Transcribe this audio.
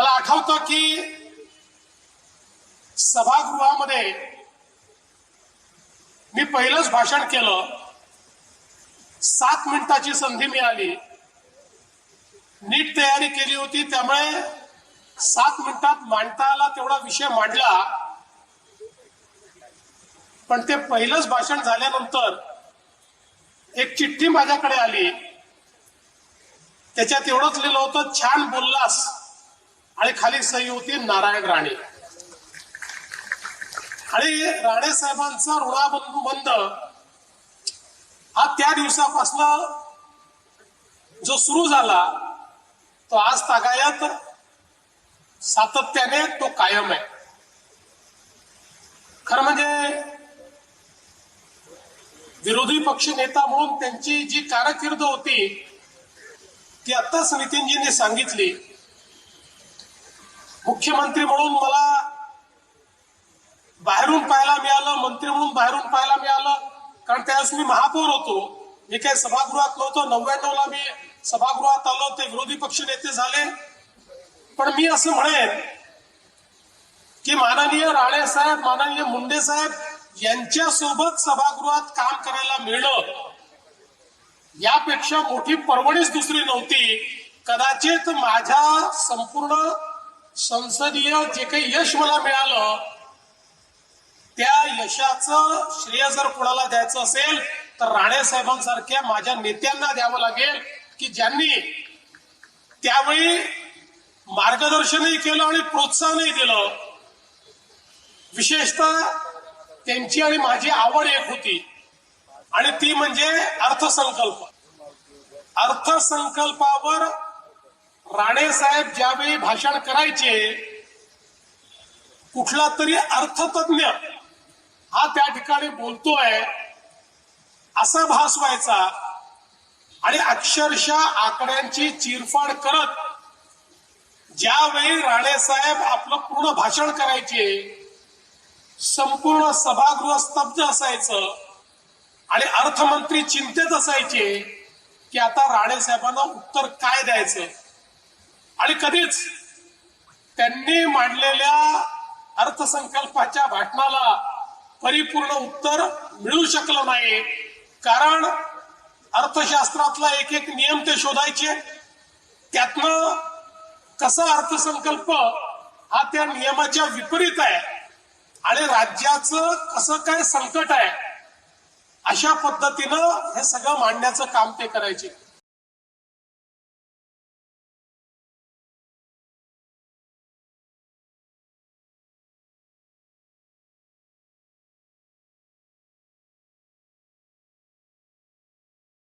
मला आठवतं की सभागृहामध्ये मी पहिलंच भाषण केलं. 7 मिनिटाची संधी मिळाली. नीट तयारी केली होती, त्यामुळे 7 मिनिटात मांडता आला तेवढा विषय मांडला. पण ते पहिलंच भाषण झाल्यानंतर एक चिठ्ठी माझ्याकडे आली. त्याच्यात एवढंच लिहिलं होतं, छान बोललास, आणि खाली सही होती नारायण राणे. आणि राणे साहेबांचा ऋणानुबंध हा त्या दिवसापासून जो सुरू झाला तो आज तागायत सातत्याने तो कायम आहे. खरं म्हणजे विरोधी पक्ष नेता म्हणून त्यांची जी कारकीर्द होती ती आत्ताच नितीनजींनी सांगितली. मुख्यमंत्री म्हणून मला बाहेरून पाहायला मिळालं, मंत्री म्हणून बाहेरून पाहायला मिळालं, कारण त्यावेळेस मी महापौर होतो. मी काही सभागृहात नव्हतो. 99 ला मी सभागृहात आलो, ते विरोधी पक्ष नेते झाले. पण मी असं म्हणेन की माननीय राणे साहेब, माननीय मुंडे साहेब यांच्यासोबत सभागृहात काम करायला मिळणं यापेक्षा मोठी पर्वणीच दुसरी नव्हती. कदाचित माझ्या संपूर्ण संसदीय जे काही यश मला मिळालं त्या यशाचं श्रेय जर कोणाला द्यायचं असेल तर राणे साहेबांसारख्या माझ्या नेत्यांना द्यावं लागेल, की ज्यांनी त्यावेळी मार्गदर्शनही केलं आणि प्रोत्साहनही दिलं. विशेषतः त्यांची आणि माझी आवड एक होती, आणि ती म्हणजे अर्थसंकल्प. अर्थसंकल्पावर राणे साहेब ज्यावेळी भाषण करायचे, कुठला तरी अर्थतज्ञ हा त्या ठिकाणी बोलतोय असा भास व्हायचा. आणि अक्षरशः आकड्यांची चिरफाड करत ज्यावेळी राणे साहेब आपलं पूर्ण भाषण करायचे, संपूर्ण सभागृह स्तब्ध असायचं आणि अर्थमंत्री चिंतेत असायचे की आता राणे साहेबांना उत्तर काय द्यायचं. आणि कधीच त्यांनी मांडलेल्या अर्थसंकल्पाच्या भाषणाला परिपूर्ण उत्तर मिळू शकलं नाही. कारण अर्थशास्त्रातला एक एक नियम ते शोधायचे, त्यातनं कसा अर्थसंकल्प हा त्या नियमाच्या विपरीत आहे आणि राज्याचं कसं काय संकट आहे, अशा पद्धतीनं हे सगळं मांडण्याचं काम ते करायचे.